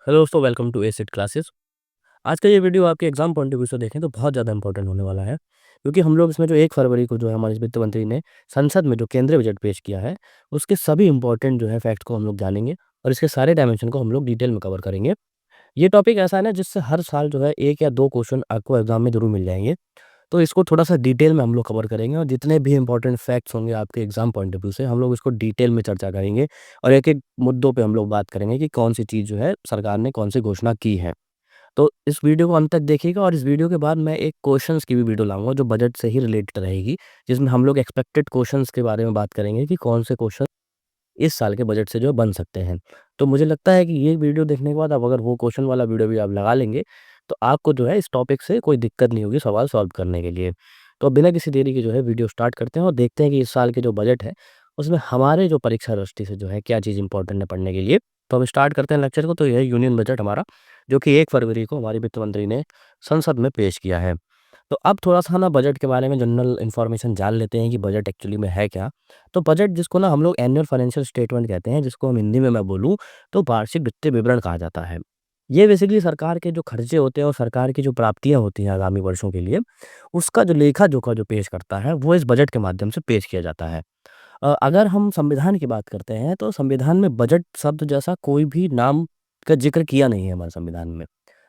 Hello दोस्तों, welcome to acid classes. आज का ये वीडियो आपके एग्जाम पॉइंट ऑफ व्यू से देखें तो बहुत ज़्यादा इंपॉर्टेंट होने वाला है, क्योंकि हम लोग इसमें जो 1 फरवरी को जो है हमारे वित्त मंत्री ने संसद में जो केंद्रीय बजट पेश किया है, उसके सभी इंपॉर्टेंट जो है फैक्ट को हम लोग जानेंगे और इसके सारे डायमेंशन को हम लोग डिटेल में कवर करेंगे। ये टॉपिक ऐसा है ना, जिससे हर साल जो है 1 या 2 क्वेश्चन आपको एग्जाम में ज़रूर मिल जाएँगे। तो इसको थोड़ा-सा डिटेल में हम लोग कवर करेंगे और जितने भी इम्पोर्टेंट फैक्ट्स होंगे आपके एग्ज़ाम पॉइंट ऑफ व्यू से, हम लोग इसको डिटेल में चर्चा करेंगे और एक-एक मुद्दों पे हम लोग बात करेंगे कि कौन-सी चीज़ जो है सरकार ने कौन-सी घोषणा की है। तो इस वीडियो को अंत तक देखिएगा और इस वीडियो के बाद मैं एक क्वेश्चंस की भी वीडियो लाऊँगा जो बजट से ही रिलेटेड रहेगी, जिसमें हम लोग एक्सपेक्टेड क्वेश्चंस के बारे में बात करेंगे कि कौन से क्वेश्चन इस साल के बजट से जो है बन सकते हैं। तो मुझे लगता है कि ये वीडियो देखने के बाद अब अगर वो क्वेश्चन वाला वीडियो भी आप लगा लेंगे, तो आपको जो है इस टॉपिक से कोई दिक्कत नहीं होगी सवाल सॉल्व करने के लिए। तो अब बिना किसी देरी के जो है वीडियो स्टार्ट करते हैं और देखते हैं कि इस साल के जो बजट है, उसमें हमारे जो परीक्षा दृष्टि से जो है क्या चीज़ इम्पोर्टेंट है पढ़ने के लिए। तो अब स्टार्ट करते हैं लेक्चर को। तो ये है यूनियन बजट हमारा, जो कि 1 फरवरी को हमारे वित्त मंत्री ने संसद में पेश किया है। तो अब थोड़ा-सा ना बजट के बारे में जनरल इन्फॉर्मेशन जान लेते हैं कि बजट एक्चुअली में है क्या? तो बजट जिसको ना हम लोग एनुअल फाइनेंशियल स्टेटमेंट कहते हैं, जिसको हम हिंदी में मैं बोलूँ तो वार्षिक वित्तीय विवरण कहा जाता है। ये बेसिकली सरकार के जो खर्चे होते हैं और सरकार की जो प्राप्तियाँ होती हैं आगामी वर्षों के लिए, उसका जो लेखा-जोखा जो पेश करता है, वो इस बजट के माध्यम से पेश किया जाता है। अगर हम संविधान की बात करते हैं, तो संविधान में बजट शब्द जैसा कोई भी नाम का ज़िक्र किया नहीं है हमारे संविधान में।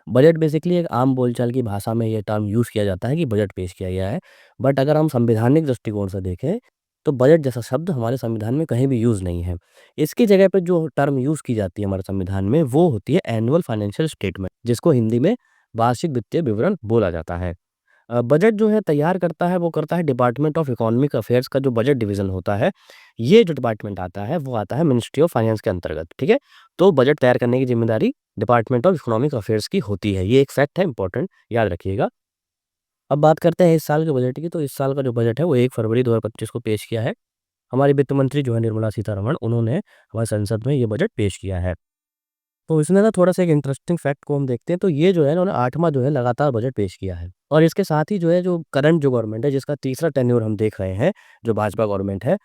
बजट बेसिकली एक आम बोलचाल की भाषा में ये टर्म यूज़ किया जाता है कि बजट पेश किया गया है। बट अगर हम संवैधानिक दृष्टिकोण से देखें, तो बजट जैसा शब्द हमारे संविधान में कहीं भी यूज़ नहीं है। इसकी जगह पे जो टर्म यूज़ की जाती है हमारे संविधान में, वो होती है एनुअल फाइनेंशियल स्टेटमेंट, जिसको हिंदी में वार्षिक वित्तीय विवरण बोला जाता है। बजट जो है तैयार करता है, वो करता है डिपार्टमेंट ऑफ इकोनॉमिक अफेयर्स का जो बजट डिवीज़न होता है, ये जो डिपार्टमेंट आता है, वो आता है मिनिस्ट्री ऑफ फाइनेंस के अंतर्गत, ठीक है? तो बजट तैयार करने की ज़िम्मेदारी डिपार्टमेंट ऑफ इकोनॉमिक अफेयर्स की होती है। ये एक फैक्ट है इम्पोर्टेंट, याद रखिएगा। अब बात करते हैं इस साल के बजट की। तो इस साल का जो बजट है, वो 1 फरवरी 2025 को पेश किया है। हमारी वित्त मंत्री जो है निर्मला सीतारमण, उन्होंने हमारी संसद में ये बजट पेश किया है। तो इसमें ना थोड़ा-सा एक इंटरेस्टिंग फैक्ट को हम देखते हैं, तो ये जो है इन्होंने 8वाँ जो है लगातार बजट पेश किया है। और इसके साथ ही जो है, जो करंट जो गवर्नमेंट है, जिसका तीसरा टेन्योर हम देख रहे हैं, जो भाजपा गवर्नमेंट है,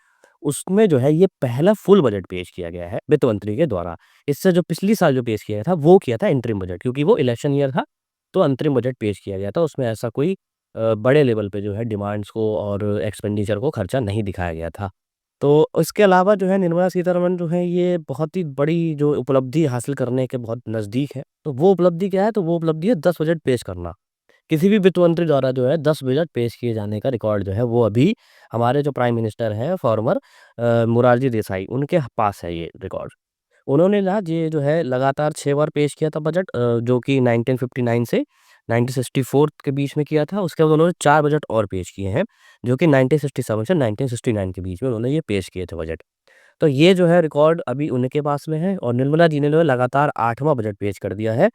उसमें जो है ये पहला फुल बजट पेश किया गया है वित्त मंत्री के द्वारा। इससे जो पिछली साल जो पेश किया गया था, वो किया था इंटरिम बजट, क्योंकि वो इलेक्शन ईयर था, तो अंतरिम बजट पेश किया गया था। उसमें ऐसा कोई बड़े लेवल पे जो है डिमांड्स को और एक्सपेंडिचर को खर्चा नहीं दिखाया गया था। तो इसके अलावा जो है निर्मला सीतारमण जो है, ये बहुत ही बड़ी जो उपलब्धि हासिल करने के बहुत नज़दीक है। तो वो उपलब्धि क्या है? तो वो उपलब्धि है 10 बजट पेश करना। किसी भी वित्त मंत्री द्वारा जो है 10 बजट पेश किए जाने का रिकॉर्ड जो है, वो अभी हमारे जो प्राइम मिनिस्टर हैं फॉर्मर मोरारजी देसाई, उनके पास है ये रिकॉर्ड। उन्होंने ना ये जो है लगातार 6 बार पेश किया था बजट, जो कि 1959 से 1964 के बीच में किया था। उसके बाद उन्होंने 4 बजट और पेश किए हैं, जो कि 1967 से 1969 के बीच में उन्होंने ये पेश किए थे बजट। तो ये जो है रिकॉर्ड अभी उनके पास में है और निर्मला जी ने जो है लगातार 8वाँ बजट पेश कर दिया है।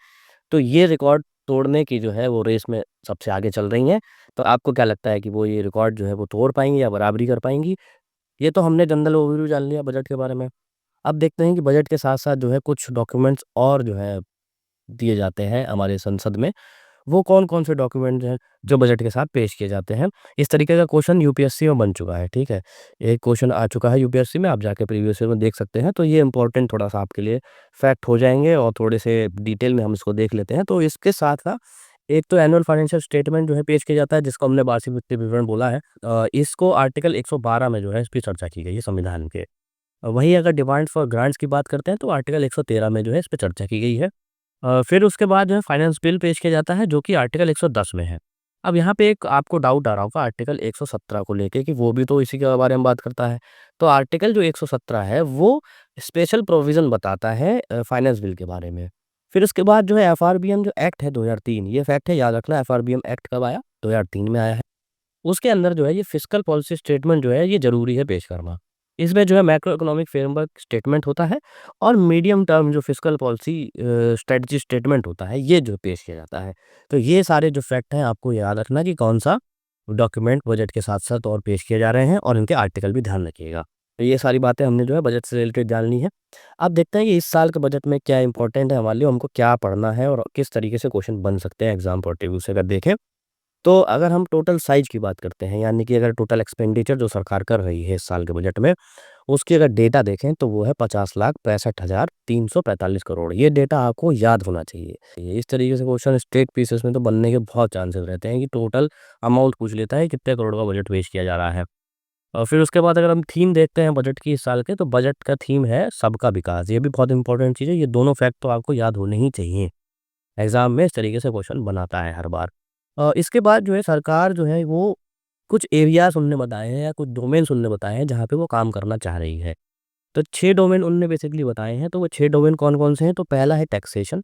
तो ये रिकॉर्ड तोड़ने की जो है वो रेस में सबसे आगे चल रही हैं। तो आपको क्या लगता है कि वो ये रिकॉर्ड जो है वो तोड़ पाएँगी या बराबरी कर पाएँगी? ये तो हमने जनरल ओवरव्यू जान लिया बजट के बारे में। अब देखते हैं कि बजट के साथ-साथ जो है कुछ डॉक्यूमेंट्स और जो है दिए जाते हैं हमारे संसद में। वो कौन-कौन से डॉक्यूमेंट हैं जो बजट के साथ पेश किए जाते हैं। इस तरीके का क्वेश्चन यूपीएससी में बन चुका है, ठीक है? एक क्वेश्चन आ चुका है यूपीएससी में, आप जाके प्रीवियस ईयर में देख सकते हैं। तो ये इम्पोर्टेंट थोड़ा-सा आपके लिए फैक्ट हो जाएँगे और थोड़े से डिटेल में हम इसको देख लेते हैं। तो इसके साथ ना एक तो एनुअल फाइनेंशियल स्टेटमेंट जो है पेश किया जाता है, जिसको हमने वार्षिक वित्तीय विवरण बोला है। इसको आर्टिकल 112 में जो है इस पे चर्चा की गई है संविधान के। वहीं अगर डिमांड्स फॉर ग्रांट्स की बात करते हैं, तो आर्टिकल 113 में जो है इस पे चर्चा की गई है। फिर उसके बाद जो है फाइनेंस बिल पेश किया जाता है, जो कि आर्टिकल 110 में है। अब यहाँ पे एक आपको डाउट आ रहा होगा आर्टिकल 117 को लेके कि वो भी तो इसी के बारे में बात करता है। तो आर्टिकल जो 117 है, वो स्पेशल प्रोविज़न बताता है फाइनेंस बिल के बारे में। फिर उसके बाद जो है एफआरबीएम जो एक्ट है 2003, ये फैक्ट है याद रखना, एफआरबीएम एक्ट कब आया? 2003 में आया है। उसके अंदर जो है ये फिस्कल पॉलिसी स्टेटमेंट जो है ये ज़रूरी है पेश करना। इसमें जो है मैक्रो इकोनॉमिक फ्रेमवर्क स्टेटमेंट होता है और मीडियम टर्म जो फिस्कल पॉलिसी स्ट्रेटजी स्टेटमेंट होता है, ये जो पेश किया जाता है। तो ये सारे जो फैक्ट हैं आपको याद रखना कि कौन-सा डॉक्यूमेंट बजट के साथ-साथ और पेश किए जा रहे हैं और इनके आर्टिकल भी ध्यान रखिएगा। तो ये सारी बातें हमने जो है बजट से रिलेटेड जाननी है। अब देखते हैं कि इस साल के बजट में क्या इम्पोर्टेंट है हमारे लिए, हमको क्या पढ़ना है और किस तरीके से क्वेश्चन बन सकते हैं एग्ज़ाम पॉइंट ऑफ व्यू से अगर देखें। तो अगर हम टोटल साइज़ की बात करते हैं, यानी कि अगर टोटल एक्सपेंडिचर जो सरकार कर रही है इस साल के बजट में, उसकी अगर डेटा देखें तो वो है 50,65,345 करोड़। ये डेटा आपको याद होना चाहिए। इस तरीके से क्वेश्चन स्टेट पीसेस में तो बनने के बहुत चांसेस रहते हैं कि टोटल अमाउंट पूछ लेता है कितने करोड़ का बजट पेश किया जा रहा है। और फिर उसके बाद अगर हम थीम देखते हैं बजट की इस साल के, तो बजट का थीम है सबका विकास। ये भी बहुत इंपॉर्टेंट चीज़ है। ये दोनों फैक्ट तो आपको याद होने ही चाहिए। एग्ज़ाम में इस तरीके से क्वेश्चन बनाता है हर बार। इसके बाद जो है सरकार जो है वो कुछ एरियाज़ उनने बताए हैं या कुछ डोमेन्स उनने बताए हैं जहाँ पे वो काम करना चाह रही है। तो 6 डोमेन उनने बेसिकली बताए हैं, तो वो 6 डोमेन कौन-कौन से हैं? तो पहला है टैक्सेशन,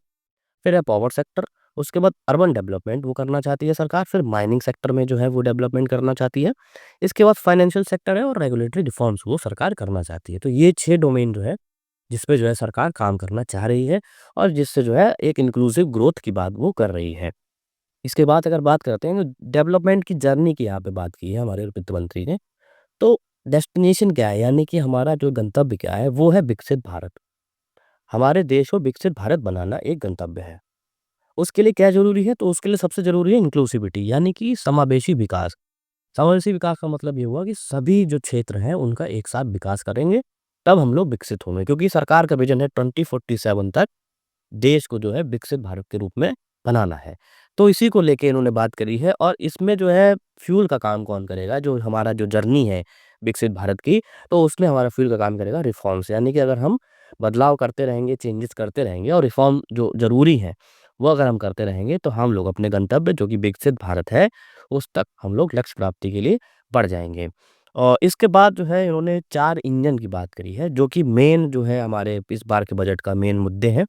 फिर है पावर सेक्टर, उसके बाद अर्बन डेवलपमेंट वो करना चाहती है सरकार, फिर माइनिंग सेक्टर में जो है वो डेवलपमेंट करना चाहती है। इसके बाद फाइनेंशियल सेक्टर है और रेगुलेटरी रिफॉर्म्स वो सरकार करना चाहती है। तो ये 6 डोमेन जो है, जिस पे जो है सरकार काम करना चाह रही है और जिससे जो है एक इंक्लूसिव ग्रोथ की बात वो कर रही है। इसके बाद अगर बात करते हैं तो डेवलपमेंट की जर्नी की यहाँ पे बात की है हमारे वित्त मंत्री ने। तो डेस्टिनेशन क्या है, यानी कि हमारा जो गंतव्य क्या है वो है विकसित भारत। हमारे देश को विकसित भारत बनाना एक गंतव्य है। उसके लिए क्या ज़रूरी है? तो उसके लिए सबसे ज़रूरी है इंक्लूसिविटी, यानी कि समावेशी विकास। समावेशी विकास का मतलब ये हुआ कि सभी जो क्षेत्र हैं उनका एक साथ विकास करेंगे, तब हम लोग विकसित होंगे। क्योंकि सरकार का विज़न है 2047 तक देश को जो है विकसित भारत के रूप में बनाना है। तो इसी को लेके इन्होंने बात करी है और इसमें जो है फ्यूल का काम कौन करेगा? जो हमारा जो जर्नी है विकसित भारत की, तो उसमें हमारा फ्यूल का काम करेगा रिफ़ॉर्म्स। यानी कि अगर हम बदलाव करते रहेंगे, चेंजेस करते रहेंगे और रिफ़ॉर्म जो ज़रूरी हैं, वो अगर हम करते रहेंगे तो हम लोग अपने गंतव्य जो कि विकसित भारत है, उस तक हम लोग लक्ष्य प्राप्ति के लिए बढ़ जाएँगे। और इसके बाद जो है इन्होंने 4 इंजन की बात करी है, जो कि मेन जो है हमारे इस बार के बजट का मेन मुद्दे हैं।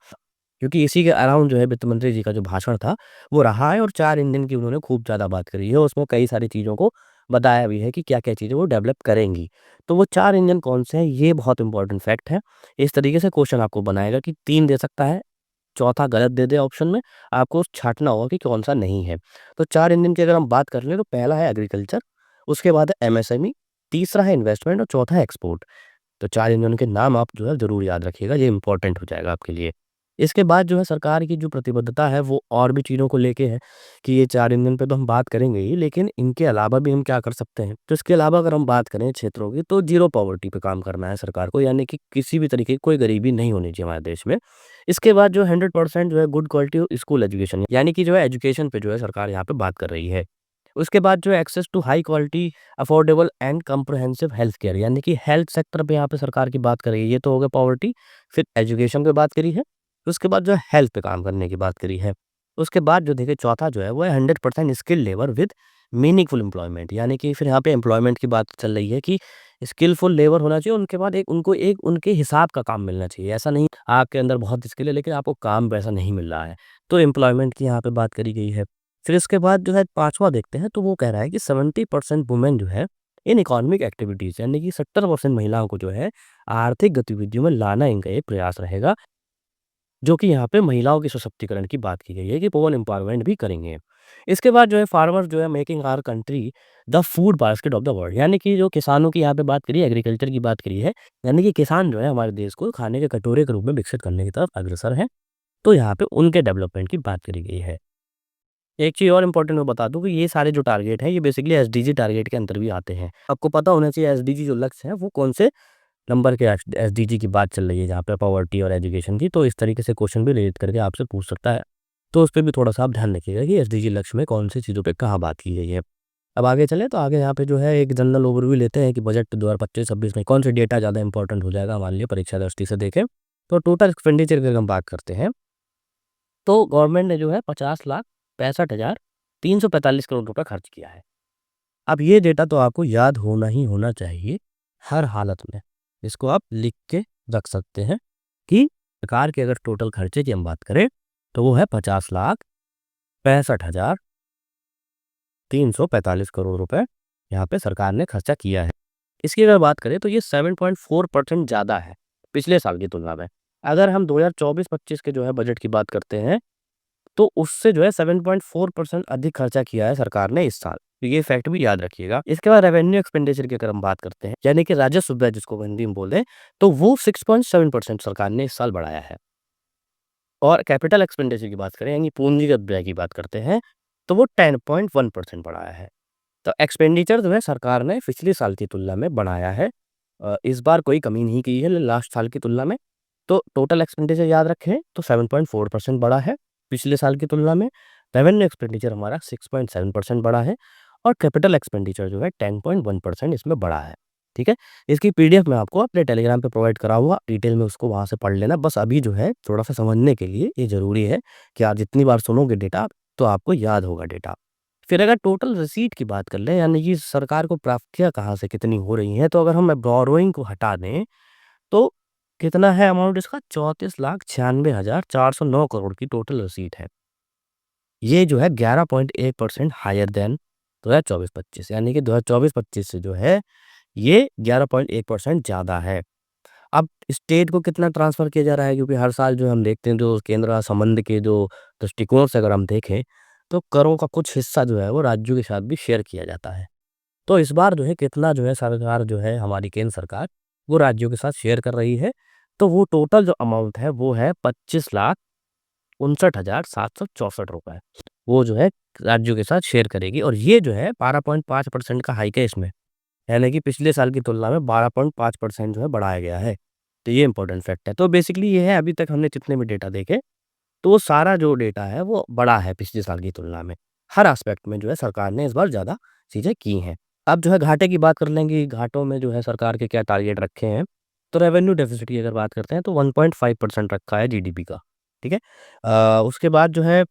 क्योंकि इसी के अराउंड जो है वित्त मंत्री जी का जो भाषण था, वो रहा है और 4 इंजन की उन्होंने खूब ज़्यादा बात करी है। उसमें कई सारी चीज़ों को बताया भी है कि क्या-क्या चीज़ें वो डेवलप करेंगी। तो वो 4 इंजन कौन से हैं, ये बहुत इम्पोर्टेंट फैक्ट है। इस तरीके से क्वेश्चन आपको बनाएगा कि 3 दे सकता है, चौथा गलत दे दे ऑप्शन में, आपको छाँटना होगा कि कौन-सा नहीं है। तो 4 इंजन की अगर हम बात कर लें तो पहला है एग्रीकल्चर, उसके बाद है एमएसएमई, तीसरा है इन्वेस्टमेंट और चौथा है एक्सपोर्ट। तो 4 इंजन के नाम आप जो है ज़रूर याद रखिएगा, ये इम्पोर्टेंट हो जाएगा आपके लिए। इसके बाद जो है सरकार की जो प्रतिबद्धता है वो और भी चीज़ों को लेके है कि ये 4 इंजन पे तो हम बात करेंगे ही, लेकिन इनके अलावा भी हम क्या कर सकते हैं? तो इसके अलावा अगर हम बात करें क्षेत्रों की, तो ज़ीरो पॉवर्टी पे काम करना है सरकार को, यानी कि किसी भी तरीके की कोई गरीबी नहीं होनी चाहिए हमारे देश में। इसके बाद जो 100% जो है गुड क्वालिटी स्कूल एजुकेशन, यानी कि जो है एजुकेशन पे जो है सरकार यहाँ पे बात कर रही है। उसके बाद जो है access to high quality, affordable and comprehensive health care, यानी कि हेल्थ सेक्टर पे यहाँ पे सरकार की बात कर रही है। ये तो हो गया पॉवर्टी, फिर एजुकेशन पे बात करी है, उसके बाद जो है हेल्थ पे काम करने की बात करी है। उसके बाद जो देखिए चौथा जो है वो है 100% skilled labour with meaningful employment, यानी कि फिर यहाँ पे एम्प्लॉयमेंट की बात चल रही है कि स्किलफुल लेबर होना चाहिए, उनके बाद एक उनके हिसाब का काम मिलना चाहिए। ऐसा नहीं आपके अंदर बहुत स्किल है लेकिन आपको काम वैसा नहीं मिल रहा है। तो एम्प्लॉयमेंट की यहाँ पे बात करी गई है। फिर इसके बाद जो है 5वां देखते हैं, तो वो कह रहा है कि 70% वुमेन जो है इन इकोनॉमिक एक्टिविटीज़, यानी कि 70% महिलाओं को जो है आर्थिक गतिविधियों में लाना इनका एक प्रयास रहेगा, जो कि यहाँ पे महिलाओं के सशक्तिकरण की बात की गई है कि वुमेन एम्पावरमेंट भी करेंगे। इसके बाद जो है फार्मर्स जो है making our country the food basket of the world, यानी कि जो किसानों की यहाँ पे बात करी है, एग्रीकल्चर की बात करी है, यानी कि किसान जो है हमारे देश को खाने के कटोरे के रूप में विकसित करने की तरफ अग्रसर हैं। तो यहाँ पे उनके डेवलपमेंट की बात करी गई है। एक चीज़ और इम्पोर्टेंट मैं बता दूँ कि ये सारे जो टारगेट हैं, ये बेसिकली एसडीजी टारगेट के अंदर भी आते हैं। आपको पता होना चाहिए एसडीजी जो लक्ष्य हैं, वो कौन से नंबर के एसडीजी की बात चल रही है, जहाँ पे पॉवर्टी और एजुकेशन की, तो इस तरीके से क्वेश्चन भी रिलेट करके आपसे पूछ सकता है। तो उस पे भी थोड़ा-सा आप ध्यान रखिएगा कि एसडीजी लक्ष्य में कौन-सी चीज़ों पे कहाँ बात की गई है। अब आगे चलें तो आगे यहाँ पे जो है एक जनरल ओवरव्यू लेते हैं कि बजट 2025-26 में कौन से डेटा ज़्यादा इम्पोर्टेंट हो जाएगा हमारे लिए परीक्षा दृष्टि से देखें। तो टोटल एक्सपेंडिचर की अगर हम बात करते हैं, तो गवर्नमेंट ने जो है 50,65,345 करोड़ रुपए खर्च किया है। अब ये डेटा तो आपको याद होना ही होना चाहिए, हर हालत में। इसको आप लिख के रख सकते हैं कि सरकार के अगर टोटल खर्चे की हम बात करें, तो वो है 50,65,345 करोड़ रुपए यहाँ पे सरकार ने खर्चा किया है। इसकी अगर बात करें तो ये 7.4% ज़्यादा है, पिछले साल की तुलना में। अगर हम 2024-25 के जो है बजट की बात करते हैं, तो उससे जो है 7.4% अधिक खर्चा किया है सरकार ने इस साल। तो ये फैक्ट भी याद रखिएगा। इसके बाद रेवेन्यू एक्सपेंडिचर की अगर हम बात करते हैं, यानी कि राजस्व व्यय जिसको हिंदी में बोलते हैं, तो वो 6.7% सरकार ने इस साल बढ़ाया है। और कैपिटल एक्सपेंडिचर की बात करें, यानी पूंजीगत व्यय की बात करते हैं, तो वो 10.1% बढ़ाया है। तो एक्सपेंडिचर जो है सरकार ने पिछले साल की तुलना में बढ़ाया है। इस बार कोई कमी नहीं की है लास्ट साल की तुलना में। तो टोटल एक्सपेंडिचर याद रखें तो 7.4% बढ़ा है पिछले साल की तुलना में। रेवेन्यू एक्सपेंडिचर हमारा 6.7% बढ़ा है और कैपिटल एक्सपेंडिचर जो है 10.1% इसमें बढ़ा है। ठीक है? इसकी पीडीएफ मैं आपको अपने टेलीग्राम पे प्रोवाइड करा हुआ, डिटेल में उसको वहाँ से पढ़ लेना। बस अभी जो है थोड़ा-सा समझने के लिए ये ज़रूरी है कि आप जितनी बार सुनोगे डेटा तो आपको याद होगा डेटा। फिर अगर टोटल रिसीट की बात कर लें यानी कि सरकार को प्राप्तियाँ कहाँ से कितनी हो रही हैं, तो अगर हम बोरोइंग को हटा दें, तो कितना है अमाउंट इसका 34,96,409 करोड़ की टोटल रिसीट है। ये जो है 11.1% हायर देन 2024-25 यानी कि 2024-25 से जो है ये 11.1% ज़्यादा है। अब स्टेट को कितना ट्रांसफ़र किया जा रहा है क्योंकि हर साल जो हम देखते हैं जो केंद्र संबंध के जो दृष्टिकोण से अगर हम देखें, तो करों का कुछ हिस्सा जो है वो राज्यों के साथ भी शेयर किया जाता है। तो इस बार जो है कितना जो है सरकार जो है हमारी केंद्र सरकार वो राज्यों के साथ शेयर कर रही है। तो वो टोटल जो अमाउंट है वो है 25,59,764 रुपए। वो जो है राज्यों के साथ शेयर करेगी और ये जो है 12.5% का हाइक है इसमें। यानी कि पिछले साल की तुलना में 12.5% जो है बढ़ाया गया है। तो ये इम्पोर्टेंट फैक्ट है। तो बेसिकली ये है अभी तक हमने जितने भी डेटा देखे, तो वो सारा जो डेटा है वो बड़ा है पिछले साल की तुलना में। हर एस्पेक्ट में जो है सरकार ने इस बार ज़्यादा चीज़ें की हैं। अब जो है घाटे की बात कर लेंगे, घाटों में जो है सरकार के क्या टारगेट रखे हैं। तो रेवेन्यू डेफ़िसिट की अगर बात करते हैं तो 1.5% रखा है जीडीपी का, ठीक है? उसके बाद जो है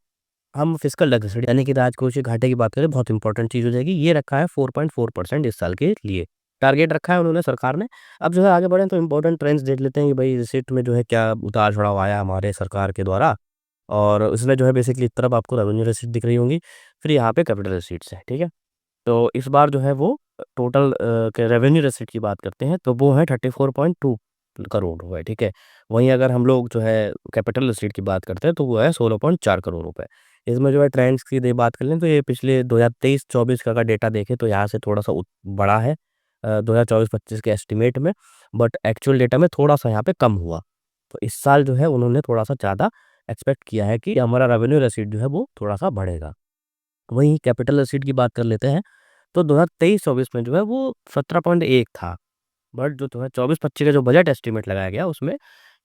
हम फिस्कल डेफिसिट यानी कि राजकोषीय घाटे की बात करें बहुत इंपॉर्टेंट चीज़ हो जाएगी। ये रखा है 4.4% इस साल के लिए। टारगेट रखा है उन्होंने सरकार ने। अब जो है आगे बढ़ें तो इंपॉर्टेंट ट्रेंड्स देख लेते हैं कि भई रिसीट में जो है क्या उतार-चढ़ाव आया हमारे सरकार के द्वारा। और उसमें जो है बेसिकली एक तरफ आपको रेवेन्यू रिसीट दिख रही होंगी, फिर यहाँ पे कैपिटल रिसीट्स हैं, ठीक है? तो इस बार जो है वो टोटल के रेवेन्यू रिसीट की बात करते हैं तो वो है 34.2 करोड़ रुपए, ठीक है? वहीं अगर हम लोग जो है कैपिटल रिसीट की बात करते हैं तो वो है 16.4 करोड़ रुपए। इसमें जो है ट्रेंड्स की यदि बात कर लें तो ये पिछले 2023-24 का अगर डेटा देखें तो यहाँ से थोड़ा-सा बढ़ा है 2024-25 के एस्टिमेट में, बट एक्चुअल डेटा में थोड़ा-सा यहाँ पे कम हुआ। तो इस साल जो है उन्होंने थोड़ा-सा ज़्यादा एक्सपेक्ट किया है कि हमारा रेवेन्यू रिसीट जो है वो थोड़ा-सा बढ़ेगा। वहीं कैपिटल रिसीट की बात कर लेते हैं, तो 2023-24 में जो है वो 17.1 था। बट जो 2024-25 का जो बजट एस्टीमेट लगाया गया उसमें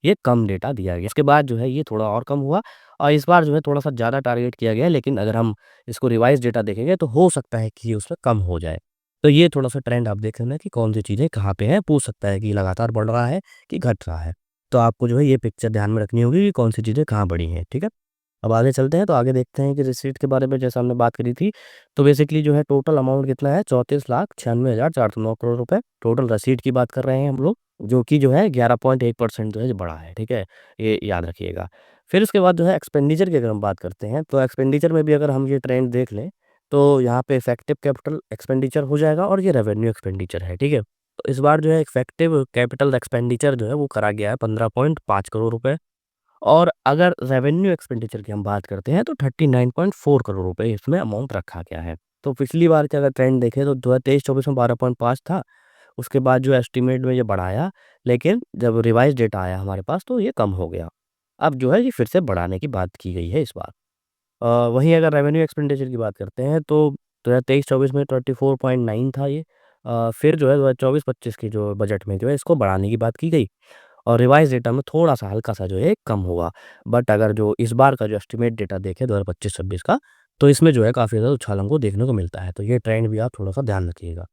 ये कम डेटा दिया गया। इसके बाद जो है ये थोड़ा और कम हुआ और इस बार जो है थोड़ा-सा ज़्यादा टारगेट किया गया है, लेकिन अगर हम इसको रिवाइज़ डेटा देखेंगे तो हो सकता है कि ये उसमें कम हो जाए। तो ये थोड़ा-सा ट्रेंड आप देख लेना कि कौन-सी चीज़ें कहाँ पे हैं, पूछ सकता है कि लगातार बढ़ रहा है कि घट रहा है। तो आपको जो है ये पिक्चर ध्यान में रखनी होगी कि कौन-सी चीज़ें कहाँ बढ़ी हैं, ठीक है? अब आगे चलते हैं तो आगे देखते हैं कि रिसीट के बारे में जैसा हमने बात करी थी, तो बेसिकली जो है टोटल अमाउंट कितना है 34,96,409 करोड़ रुपए। टोटल रिसीट की बात कर रहे हैं हम लोग, जो कि जो है 11.1% जो है बढ़ा है, ठीक है? ये याद रखिएगा। फिर उसके बाद जो है एक्सपेंडिचर की अगर हम बात करते हैं, तो एक्सपेंडिचर में भी अगर हम ये ट्रेंड देख लें, तो यहाँ पे इफेक्टिव कैपिटल एक्सपेंडिचर हो जाएगा और ये रेवेन्यू एक्सपेंडिचर है, ठीक है? तो इस बार जो है इफेक्टिव कैपिटल एक्सपेंडिचर जो है वो करा गया है 15.5 करोड़ रुपए। और अगर रेवेन्यू एक्सपेंडिचर की हम बात करते हैं तो 39.4 करोड़ रुपए इसमें अमाउंट रखा गया है। तो पिछली बार के अगर ट्रेंड देखें तो 2023-24 में 12.5 था, उसके बाद जो एस्टीमेट में ये बढ़ाया, लेकिन जब रिवाइज़ डेटा आया हमारे पास तो ये कम हो गया। अब जो है ये फिर से बढ़ाने की बात की गई है इस बार। वहीं अगर रेवेन्यू एक्सपेंडिचर की बात करते हैं तो 2023-24 में 24.9 था ये। फिर जो है 2024-25 की जो बजट में जो है इसको बढ़ाने की बात की गई। और रिवाइज़ डेटा में थोड़ा-सा हल्का-सा जो है कम हुआ। बट अगर जो इस बार का जो एस्टीमेट डेटा देखें 2025-26 का, तो इसमें जो है काफ़ी ज़्यादा उछाल हमको देखने को मिलता है। तो ये ट्रेंड भी आप थोड़ा-सा ध्यान रखिएगा।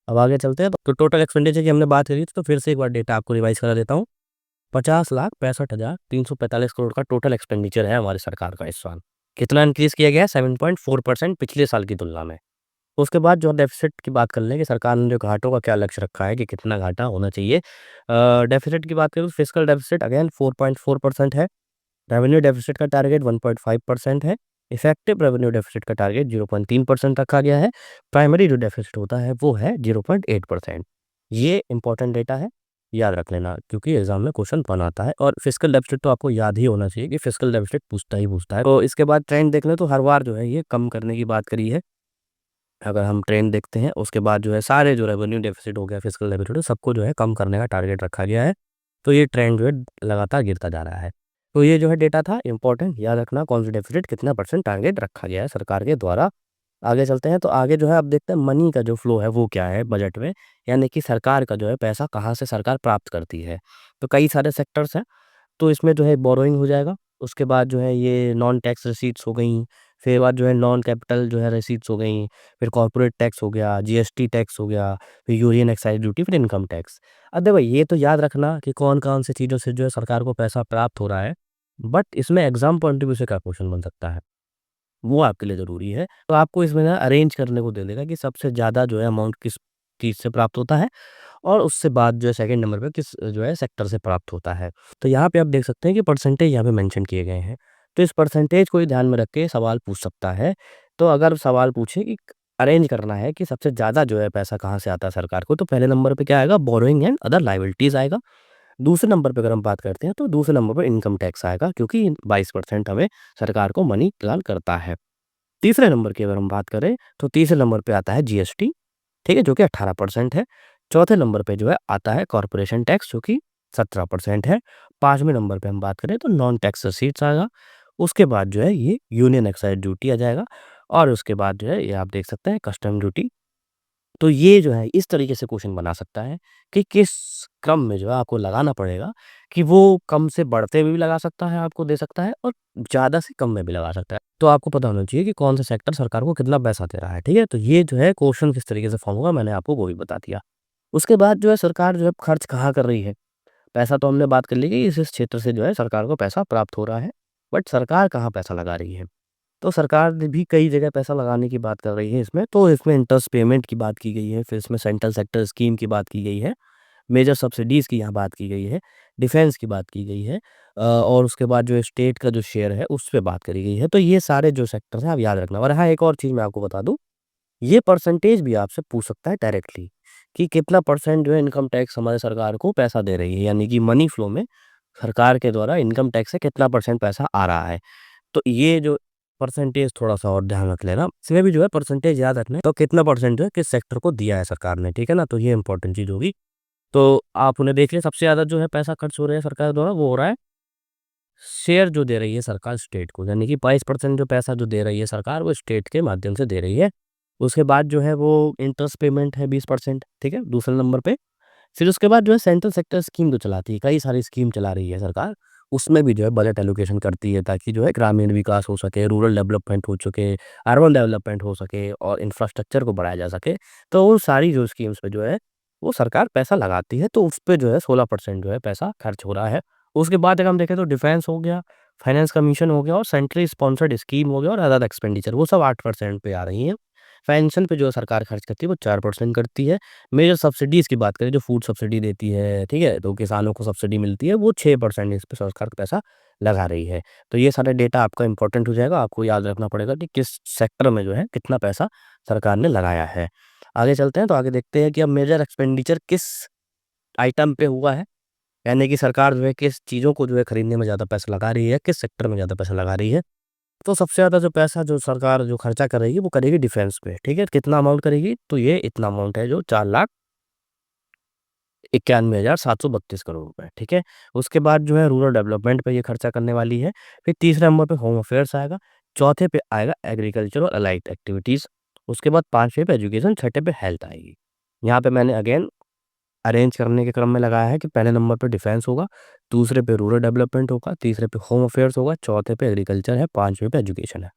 अब आगे चलते हैं तो टोटल एक्सपेंडिचर की हमने बात करी थी, तो फिर से एक बार डेटा आपको रिवाइज़ करा देता हूँ। 50,65,345 करोड़ का टोटल एक्सपेंडिचर है हमारी सरकार का इस साल। कितना इंक्रीज़ किया गया है? 7.4% पिछले साल की तुलना में। उसके बाद जो डेफ़िसिट की बात कर लें कि सरकार ने जो घाटों का क्या लक्ष्य रखा है कि कितना घाटा होना चाहिए। डेफ़िसिट की बात करें तो फिस्कल डेफ़िसिट अगेन 4.4% है। रेवेन्यू डेफ़िसिट का टारगेट 1.5% है। इफेक्टिव रेवेन्यू डेफ़िसिट का टारगेट 0.3% रखा गया है। प्राइमरी जो डेफ़िसिट होता है वो है 0.8%। ये इम्पोर्टेंट डेटा है, याद रख लेना क्योंकि एग्ज़ाम में क्वेश्चन बन आता है और फिस्कल डेफ़िसिट तो आपको याद ही होना चाहिए कि फिस्कल डेफ़िसिट पूछता ही पूछता है। तो इसके बाद ट्रेंड देख लें तो हर बार जो है ये कम करने की बात करी है। अगर हम ट्रेंड देखते हैं उसके बाद जो है सारे जो रेवेन्यू डेफ़िसिट हो गया, फिस्कल डेफ़िसिट सबको जो है कम करने का टारगेट रखा गया है। तो ये ट्रेंड जो है लगातार गिरता जा रहा है। तो ये जो है डेटा था इम्पोर्टेंट, याद रखना कौन सा डेफिसिट कितना परसेंट टारगेट रखा गया है सरकार के द्वारा। आगे चलते हैं, तो आगे जो है अब देखते हैं मनी का जो फ्लो है वो क्या है बजट में, यानी कि सरकार का जो है पैसा कहाँ से सरकार प्राप्त करती है। तो कई सारे सेक्टर्स हैं, तो इसमें जो है बोरोइंग हो जाएगा, उसके बाद जो है ये नॉन टैक्स रिसीट्स हो गई, फिर बाद जो है नॉन कैपिटल जो है रिसीट्स हो गई, फिर कॉर्पोरेट टैक्स हो गया, जीएसटी टैक्स हो गया, फिर यूनियन एक्साइज ड्यूटी, फिर इनकम टैक्स। अब देखो ये तो याद रखना कि कौन-कौन सी चीज़ों से जो है सरकार को पैसा प्राप्त हो रहा है, बट इसमें एग्ज़ाम पॉइंट ऑफ व्यू से क्या क्वेश्चन बन सकता है, वो आपके लिए ज़रूरी है। तो आपको इसमें ना अरेंज करने को दे देगा कि सबसे ज़्यादा जो है अमाउंट किस चीज़ से प्राप्त होता है और उससे बाद जो है सेकंड नंबर पे किस जो है सेक्टर से प्राप्त होता है। तो यहाँ पे आप देख सकते हैं कि परसेंटेज यहाँ पे मेंशन किए गए हैं। तो इस परसेंटेज को ही ध्यान में रख के सवाल पूछ सकता है। तो अगर सवाल पूछे कि अरेंज करना है कि सबसे ज़्यादा जो है पैसा कहाँ से आता है सरकार को, तो पहले नंबर पे क्या आएगा, बोरोइंग एंड अदर लायबिलिटीज़ आएगा। दूसरे नंबर पे अगर हम बात करते हैं तो दूसरे नंबर पे इनकम टैक्स आएगा, क्योंकि 22% हमें सरकार को मनी प्रदान करता है। तीसरे नंबर की अगर हम बात करें तो तीसरे नंबर पे आता है जीएसटी, ठीक है, जो कि 18% है। चौथे नंबर पे जो है आता है कॉर्पोरेशन टैक्स, जो कि 17% है। 5वें नंबर पे हम बात करें तो नॉन टैक्स रिसीट्स आएगा। उसके बाद जो है ये यूनियन एक्साइज ड्यूटी आ जाएगा और उसके बाद जो है ये आप देख सकते हैं कस्टम ड्यूटी। तो ये जो है इस तरीके से क्वेश्चन बना सकता है कि किस क्रम में जो है आपको लगाना पड़ेगा, कि वो कम से बढ़ते हुए भी लगा सकता है, आपको दे सकता है और ज़्यादा से कम में भी लगा सकता है। तो आपको पता होना चाहिए कि कौन सा सेक्टर सरकार को कितना पैसा दे रहा है, ठीक है? तो ये जो है क्वेश्चन किस तरीके से फॉर्म होगा मैंने आपको वो भी बता दिया। उसके बाद जो है सरकार जो है खर्च कहाँ कर रही है? पैसा तो हमने बात कर ली कि इस क्षेत्र से जो है सरकार को पैसा प्राप्त हो रहा है, बट सरकार कहाँ पैसा लगा रही है? तो सरकार ने भी कई जगह पैसा लगाने की बात कर रही है इसमें, तो इसमें इंटरेस्ट पेमेंट की बात की गई है, फिर इसमें सेंट्रल सेक्टर स्कीम की बात की गई है, मेजर सब्सिडीज़ की यहाँ बात की गई है, डिफेंस की बात की गई है और उसके बाद जो स्टेट का जो शेयर है, उस पे बात करी गई है। तो ये सारे जो सेक्टर हैं आप याद रखना। और हाँ, एक और चीज़ मैं आपको बता दूँ, ये परसेंटेज भी आपसे पूछ सकता है डायरेक्टली कि कितना परसेंट जो है इनकम टैक्स हमारे सरकार को पैसा दे रही है, यानी कि मनी फ्लो में सरकार के द्वारा इनकम टैक्स से कितना परसेंट पैसा आ रहा है। तो ये जो परसेंटेज थोड़ा-सा और ध्यान रख लेना। इसमें भी जो है परसेंटेज याद रखना है, तो कितना परसेंट जो है किस सेक्टर को दिया है सरकार ने, ठीक है ना? तो ये इम्पोर्टेंट चीज़ होगी। तो आप उन्हें देख लें, सबसे ज़्यादा जो है पैसा खर्च हो रहा है सरकार द्वारा वो हो रहा है शेयर जो दे रही है सरकार स्टेट को, यानी कि 22% जो पैसा जो दे रही है सरकार वो स्टेट के माध्यम से दे रही है। उसके बाद जो है वो इंटरेस्ट पेमेंट है 20%, ठीक है? दूसरे नंबर पे। फिर उसके बाद जो है सेंट्रल सेक्टर स्कीम जो चलाती है, कई सारी स्कीम चला रही है सरकार, उसमें भी जो है बजट एलोकेशन करती है ताकि जो है ग्रामीण विकास हो सके, रूरल डेवलपमेंट हो सके, अर्बन डेवलपमेंट हो सके और इंफ्रास्ट्रक्चर को बढ़ाया जा सके। तो वो सारी जो स्कीम्स पे जो है, वो सरकार पैसा लगाती है, तो उस पे जो है 16% जो है पैसा खर्च हो रहा है। उसके बाद अगर हम देखें तो डिफेंस हो गया, फाइनेंस कमीशन हो गया और सेंट्रली स्पॉन्सर्ड स्कीम हो गया और अदर एक्सपेंडिचर, वो सब 8% पे आ रही हैं। पेंशन पे जो सरकार खर्च करती है वो 4% करती है। मेजर सब्सिडीज़ की बात करें, जो फूड सब्सिडी देती है, ठीक है? तो किसानों को सब्सिडी मिलती है, वो 6% इस पे सरकार पैसा लगा रही है। तो ये सारा डेटा आपका इम्पोर्टेंट हो जाएगा, आपको याद रखना पड़ेगा कि किस सेक्टर में जो है कितना पैसा सरकार ने लगाया है। आगे चलते हैं, तो आगे देखते हैं कि अब मेजर एक्सपेंडिचर किस आइटम पे हुआ है, यानी कि सरकार जो है किस चीज़ों को जो है खरीदने में ज़्यादा पैसा लगा रही है, किस सेक्टर में ज़्यादा पैसा लगा रही है। तो सबसे ज़्यादा जो पैसा जो सरकार जो खर्चा करेगी वो करेगी डिफेंस पे, ठीक है? कितना अमाउंट करेगी? तो ये इतना अमाउंट है जो 4,91,732 करोड़ रुपए, ठीक है? उसके बाद जो है रूरल डेवलपमेंट पे ये खर्चा करने वाली है। फिर तीसरे नंबर पे होम अफेयर्स आएगा, चौथे पे आएगा एग्रीकल्चर और अलाइड एक्टिविटीज़, उसके बाद 5वें पे एजुकेशन, छठे पे हेल्थ आएगी। यहाँ पे मैंने अगेन अरेंज करने के क्रम में लगाया है कि पहले नंबर पे डिफेंस होगा, दूसरे पे रूरल डेवलपमेंट होगा, तीसरे पे होम अफेयर्स होगा, चौथे पे एग्रीकल्चर है, 5वें पे एजुकेशन है।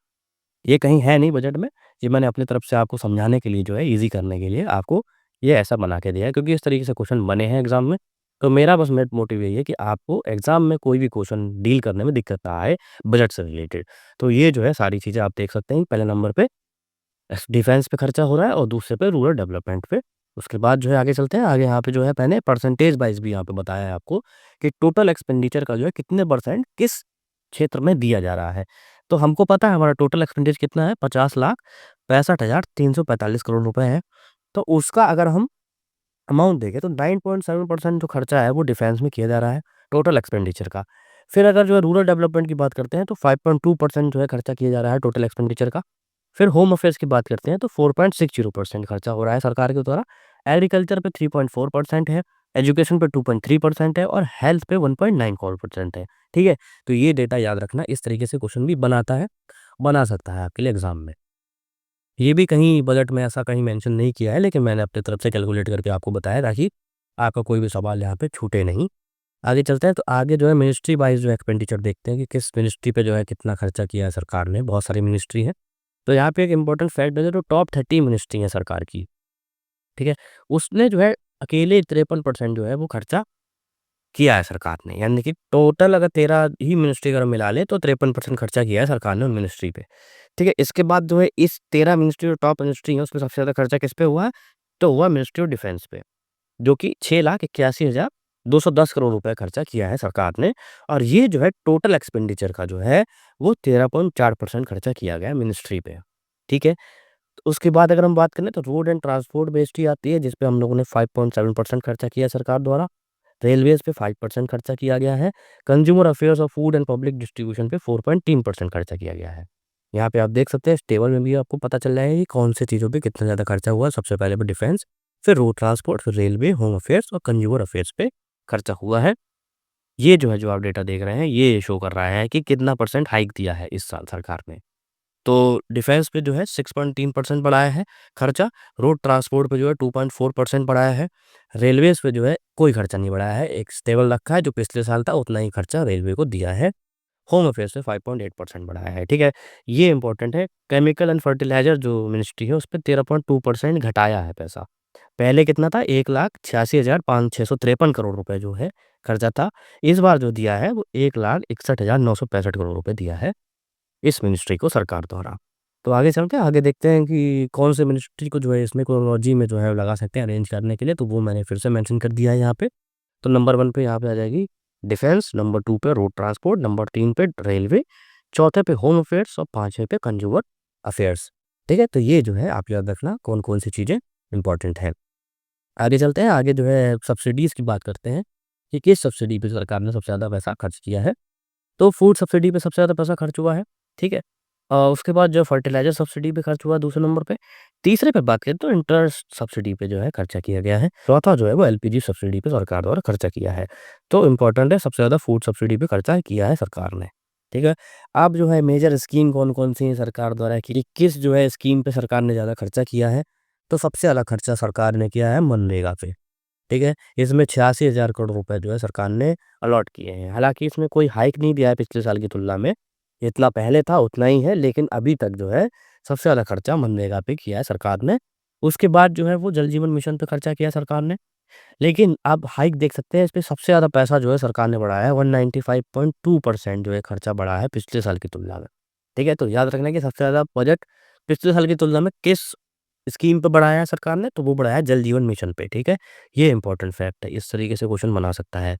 ये कहीं है नहीं बजट में, ये मैंने अपनी तरफ से आपको समझाने के लिए जो है ईज़ी करने के लिए आपको ये ऐसा बना के दिया है, क्योंकि इस तरीके से क्वेश्चन बने हैं एग्ज़ाम में। तो मेरा बस मेन मोटिव यही है कि आपको एग्ज़ाम में कोई भी क्वेश्चन डील करने में दिक्कत ना आए बजट से रिलेटेड। तो ये जो है सारी चीज़ें आप देख सकते हैं, पहले नंबर पे डिफेंस पे खर्चा हो रहा है और दूसरे पे रूरल डेवलपमेंट पे। उसके बाद जो है आगे चलते हैं, आगे यहाँ पे जो है मैंने परसेंटेज वाइज़ भी यहाँ पे बताया है आपको कि टोटल एक्सपेंडिचर का जो है कितने परसेंट किस क्षेत्र में दिया जा रहा है। तो हमको पता है हमारा टोटल एक्सपेंडिचर कितना है, 50,65,345 करोड़ रुपए है। तो उसका अगर हम अमाउंट देखें तो 9.7% जो खर्चा है वो डिफेंस में किया जा रहा है, टोटल एक्सपेंडिचर का। फिर अगर जो है रूरल डेवलपमेंट की बात करते हैं तो 5.2% जो है खर्चा किया जा रहा है टोटल एक्सपेंडिचर का। फिर होम अफेयर्स की बात करते हैं तो 4.60% खर्चा हो रहा है सरकार के द्वारा। एग्रीकल्चर पे 3.4% है, एजुकेशन पे 2.3% है और हेल्थ पे 1.94% है। ठीक है? तो ये डेटा याद रखना, इस तरीके से क्वेश्चन भी बना सकता है आपके लिए एग्ज़ाम में। ये भी कहीं बजट में ऐसा कहीं मेंशन नहीं किया है, लेकिन मैंने अपनी तरफ से कैलकुलेट करके आपको बताया ताकि आपका कोई भी सवाल यहाँ पे छूटे नहीं। आगे चलते हैं, तो आगे जो है मिनिस्ट्री वाइज़ जो एक्सपेंडिचर देखते हैं कि किस मिनिस्ट्री पे जो है कितना खर्चा किया है सरकार ने, बहुत सारी मिनिस्ट्री है। तो यहाँ पे एक इम्पोर्टेंट फैक्ट है, जो टॉप 30 मिनिस्ट्री है सरकार की, ठीक है? उसने जो है अकेले 53% जो है वो खर्चा किया है सरकार ने, यानी कि टोटल अगर 13 ही मिनिस्ट्री अगर हम मिला लें तो 53% खर्चा किया है सरकार ने उन मिनिस्ट्री पे, ठीक है? इसके बाद जो है इस 13 मिनिस्ट्री जो टॉप मिनिस्ट्री है उसमें सबसे ज़्यादा खर्चा किस पे हुआ है? तो हुआ मिनिस्ट्री ऑफ डिफेंस पे, जो कि 6,81,210 करोड़ रुपए खर्चा किया है सरकार ने, और ये जो है टोटल एक्सपेंडिचर का जो है वो 13.4% खर्चा किया गया है मिनिस्ट्री पे, ठीक है? तो उसके बाद अगर हम बात करें तो रोड एंड ट्रांसपोर्ट मिनिस्ट्री आती है, जिस पे हम लोगों ने 5.7% खर्चा किया है सरकार द्वारा। रेलवेज़ पे 5% खर्चा किया गया है। कंज्यूमर अफेयर्स और फूड एंड पब्लिक डिस्ट्रीब्यूशन पे 4.3% खर्चा किया गया है। यहाँ पे आप देख सकते हैं इस टेबल में भी आपको पता चल रहा है कि कौन सी चीज़ों पे कितना ज़्यादा खर्चा हुआ। सबसे पहले पे डिफेंस, फिर रोड ट्रांसपोर्ट, फिर रेलवे, होम अफेयर्स और कंज्यूमर अफेयर्स पे खर्चा हुआ है। ये जो है जो आप डेटा देख रहे हैं ये शो कर रहा है कि कितना परसेंट हाइक दिया है इस साल सरकार ने। तो डिफेंस पे जो है 6.3% बढ़ाया है खर्चा, रोड ट्रांसपोर्ट पे जो है 2.4% बढ़ाया है, रेलवेज़ पे जो है कोई खर्चा नहीं बढ़ाया है, एक स्टेबल रखा है, जो पिछले साल था उतना ही खर्चा रेलवे को दिया है। होम अफेयर्स पे 5.8% बढ़ाया है, ठीक है? ये इम्पोर्टेंट है। केमिकल एंड फर्टिलाइज़र जो मिनिस्ट्री है उस पे 13.2% घटाया है पैसा। पहले कितना था? 1,86,653 करोड़ रुपए जो है खर्चा था। इस बार जो दिया है वो 1,61,965 करोड़ रुपए दिया है इस मिनिस्ट्री को सरकार द्वारा। तो आगे चलते हैं, आगे देखते हैं कि कौन से मिनिस्ट्री को जो है इसमें क्रोनोलॉजी में जो है लगा सकते हैं अरेंज करने के लिए, तो वो मैंने फिर से मेंशन कर दिया है यहाँ पे। तो नंबर 1 पे यहाँ पे आ जाएगी डिफेंस, नंबर 2 पे रोड ट्रांसपोर्ट, नंबर 3 पे रेलवे, चौथे पे होम अफेयर्स और पाँचवें पे कंज्यूमर अफेयर्स। ठीक है? तो ये जो है आप याद रखना कौन-कौन सी चीज़ें इम्पोर्टेंट हैं। आगे चलते हैं, आगे जो है सब्सिडीज़ की बात करते हैं कि किस सब्सिडी पे सरकार ने सबसे ज़्यादा पैसा खर्च किया है। तो फूड सब्सिडी पे सबसे ज़्यादा पैसा खर्च हुआ है, ठीक है? उसके बाद जो फर्टिलाइज़र सब्सिडी पे खर्च हुआ दूसरे नंबर पे। तीसरे पे बात करें तो इंटरेस्ट सब्सिडी पे जो है खर्चा किया गया है। चौथा जो है वो एलपीजी सब्सिडी पे सरकार द्वारा खर्चा किया है। तो इम्पोर्टेंट है, सबसे ज़्यादा फूड सब्सिडी पे खर्चा किया है सरकार ने, ठीक है? अब जो है मेजर स्कीम कौन-कौन सी है सरकार द्वारा की, किस जो है स्कीम पे सरकार ने ज़्यादा खर्चा किया है, तो सबसे ज़्यादा खर्चा सरकार ने किया है मनरेगा पे। ठीक है? इसमें 86,000 करोड़ रुपए जो है सरकार ने अलॉट किए हैं। हालाँकि इसमें कोई हाइक नहीं दिया है पिछले साल की तुलना में, जितना पहले था उतना ही है, लेकिन अभी तक जो है सबसे ज़्यादा खर्चा मनरेगा पे किया है सरकार ने। उसके बाद जो है वो जल जीवन मिशन पे खर्चा किया सरकार ने। लेकिन आप हाइक देख सकते हैं, इस पे सबसे ज़्यादा पैसा जो है सरकार ने बढ़ाया है, 195.2% जो है खर्चा बढ़ा है पिछले साल की तुलना में। ठीक है? तो याद रखना कि सबसे ज़्यादा बजट पिछले साल की तुलना में किस स्कीम पे बढ़ाया है सरकार ने, तो वो बढ़ाया है जल जीवन मिशन पे, ठीक है? ये इम्पोर्टेंट फैक्ट है, इस तरीके से क्वेश्चन बना सकता है।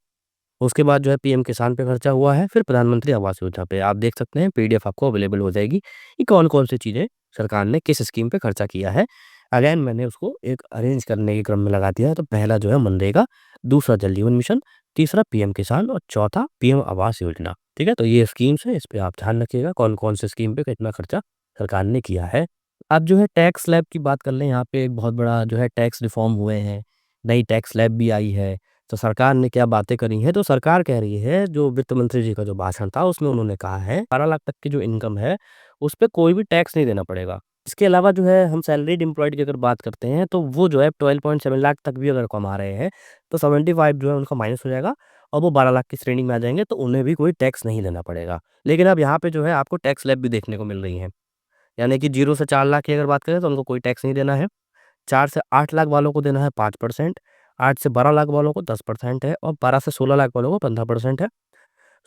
उसके बाद जो है पीएम किसान पे खर्चा हुआ है, फिर प्रधानमंत्री आवास योजना पे। आप देख सकते हैं पीडीएफ आपको अवेलेबल हो जाएगी कि कौन-कौन सी चीज़ें सरकार ने किस स्कीम पे खर्चा किया है। अगेन मैंने उसको एक अरेंज करने के क्रम में लगा दिया है, तो पहला जो है मनरेगा, दूसरा जल जीवन मिशन, तीसरा पीएम किसान और चौथा पीएम आवास योजना। ठीक है? तो ये स्कीम्स हैं, इस पे आप ध्यान रखिएगा कौन-कौन से स्कीम पे कितना खर्चा सरकार ने किया है। अब जो है टैक्स स्लैब की बात कर लें, यहाँ पे एक बहुत बड़ा जो है टैक्स रिफ़ॉर्म हुए हैं, नई टैक्स स्लैब भी आई है। तो सरकार ने क्या बातें करी हैं, तो सरकार कह रही है, जो वित्त मंत्री जी का जो भाषण था उसमें उन्होंने कहा है 12 लाख तक की जो इनकम है, उस पे कोई भी टैक्स नहीं देना पड़ेगा। इसके अलावा जो है हम सैलरीड एम्प्लॉयड की अगर बात करते हैं, तो वो जो है 12.7 लाख तक भी अगर कमा रहे हैं, तो 75 जो है उनका माइनस हो जाएगा और वो 12 लाख की श्रेणी में आ जाएँगे, तो उन्हें भी कोई टैक्स नहीं देना पड़ेगा। लेकिन अब यहाँ पे जो है आपको टैक्स स्लैब भी देखने को मिल रही हैं। यानी कि 0 से 4 लाख की अगर बात करें तो उनको कोई टैक्स नहीं देना है। 4 से 8 लाख वालों को देना है 5%, 8 से 12 लाख वालों को 10% है और 12 से 16 लाख वालों को 15% है।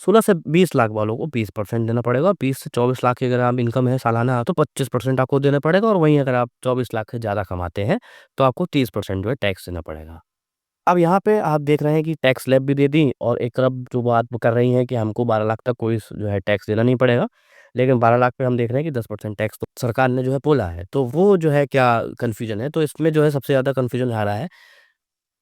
16 से 20 लाख वालों को 20% देना पड़ेगा और 20 से 24 लाख की अगर आप इनकम है सालाना तो 25% आपको देना पड़ेगा और वहीं अगर आप 24 लाख से ज़्यादा कमाते हैं, तो आपको 30% जो है टैक्स देना पड़ेगा। अब यहाँ पे आप देख रहे हैं कि टैक्स स्लैब भी दे दी और एक तरफ जो बात वो कर रही हैं कि हमको 12 लाख तक कोई जो है टैक्स देना नहीं पड़ेगा। लेकिन 12 लाख पे हम देख रहे हैं कि 10% टैक्स तो सरकार ने जो है बोला है। तो वो जो है क्या कन्फ्यूज़न है, तो इसमें जो है सबसे ज़्यादा कन्फ्यूज़न आ रहा है।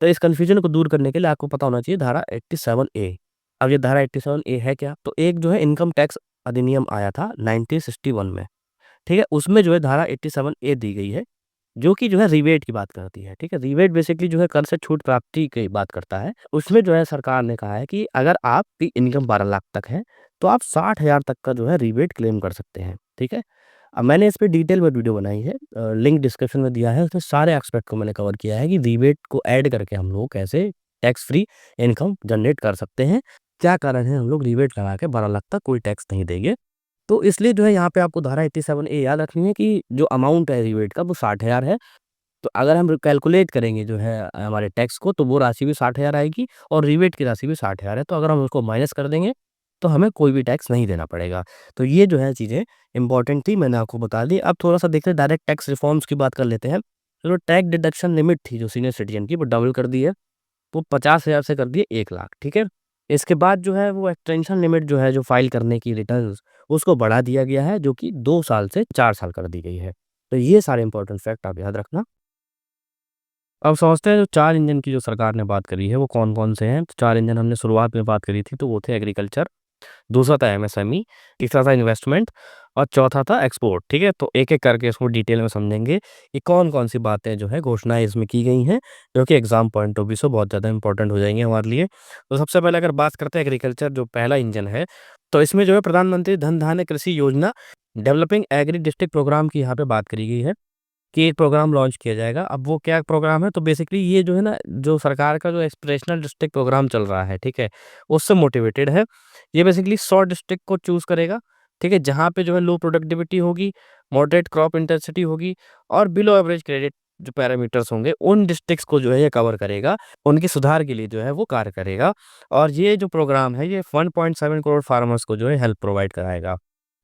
तो इस कन्फ्यूज़न को दूर करने के लिए आपको पता होना चाहिए धारा 87 ए। अब ये धारा 87 ए है क्या? तो एक जो है इनकम टैक्स अधिनियम आया था 1961 में, ठीक है? उसमें जो है धारा 87 ए दी गई है जो कि जो है रिबेट की बात करती है, ठीक है? रिबेट बेसिकली जो है कर से छूट प्राप्ति की बात करता है। उसमें जो है सरकार ने कहा है कि अगर आपकी इनकम 12 लाख तक है, तो आप 60,000 तक का जो है रिबेट क्लेम कर सकते हैं, ठीक है? अब मैंने इस पे डिटेल में वीडियो बनाई है, लिंक डिस्क्रिप्शन में दिया है, उसमें सारे एस्पेक्ट को मैंने कवर किया है कि रिबेट को ऐड करके हम लोग कैसे टैक्स फ्री इनकम जनरेट कर सकते हैं। क्या कारण है हम लोग रिबेट लगा के 12 लाख तक कोई टैक्स नहीं देंगे। तो इसलिए जो है यहाँ पे आपको धारा 87 ए याद रखनी है कि जो अमाउंट है रिबेट का वो 60,000 है। तो अगर हम कैलकुलेट करेंगे जो है हमारे टैक्स को, तो वो राशि भी 60,000 आएगी और रिबेट की राशि भी 60,000 है। तो अगर हम उसको माइनस कर देंगे, तो हमें कोई भी टैक्स नहीं देना पड़ेगा। तो ये जो है चीज़ें इम्पोर्टेंट थी, मैंने आपको बता दी। अब थोड़ा-सा देखते हैं डायरेक्ट टैक्स रिफॉर्म्स की बात कर लेते हैं। तो टैक्स डिडक्शन लिमिट थी जो सीनियर सिटीज़न की, वो डबल कर दी है। वो 50,000 से कर दिए 1 लाख, ठीक है? इसके बाद जो है वो एक्सटेंशन लिमिट जो है, जो फ़ाइल करने की रिटर्न्स, उसको बढ़ा दिया गया है, जो कि 2 साल से 4 साल कर दी गई है। तो ये सारे इम्पोर्टेंट फैक्ट आप याद रखना। अब समझते हैं जो 4 इंजन की जो सरकार ने बात करी है वो कौन-कौन से हैं। तो 4 इंजन हमने शुरुआत में बात करी थी, तो वो थे एग्रीकल्चर, दूसरा था एमएसएमई, तीसरा था इन्वेस्टमेंट और चौथा था एक्सपोर्ट, ठीक है? तो एक-एक करके इसको डिटेल में समझेंगे कि कौन-कौन सी बातें जो है घोषणाएँ इसमें की गई हैं, जो कि एग्ज़ाम पॉइंट ऑफ व्यू से बहुत ज़्यादा इम्पोर्टेंट हो जाएँगी हमारे लिए। तो सबसे पहले अगर बात करते हैं एग्रीकल्चर जो पहला इंजन है, तो इसमें जो है प्रधानमंत्री धन धान्य कृषि योजना, डेवलपिंग एग्री डिस्ट्रिक्ट प्रोग्राम की यहाँ पे बात करी गई है। कि एक प्रोग्राम लॉन्च किया जाएगा। अब वो क्या प्रोग्राम है, तो बेसिकली ये जो है ना, जो सरकार का जो एस्पिरेशनल डिस्ट्रिक्ट प्रोग्राम चल रहा है, ठीक है? उससे मोटिवेटेड है। ये बेसिकली 100 डिस्ट्रिक्ट को चूज़ करेगा, ठीक है? जहाँ पे जो है लो प्रोडक्टिविटी होगी, मॉडरेट क्रॉप इंटेंसिटी होगी और बिलो एवरेज क्रेडिट जो पैरामीटर्स होंगे, उन डिस्ट्रिक्ट्स को जो है ये कवर करेगा। उनके सुधार के लिए जो है वो कार्य करेगा और ये जो प्रोग्राम है, ये 1.7 करोड़ फार्मर्स को जो है हेल्प प्रोवाइड कराएगा।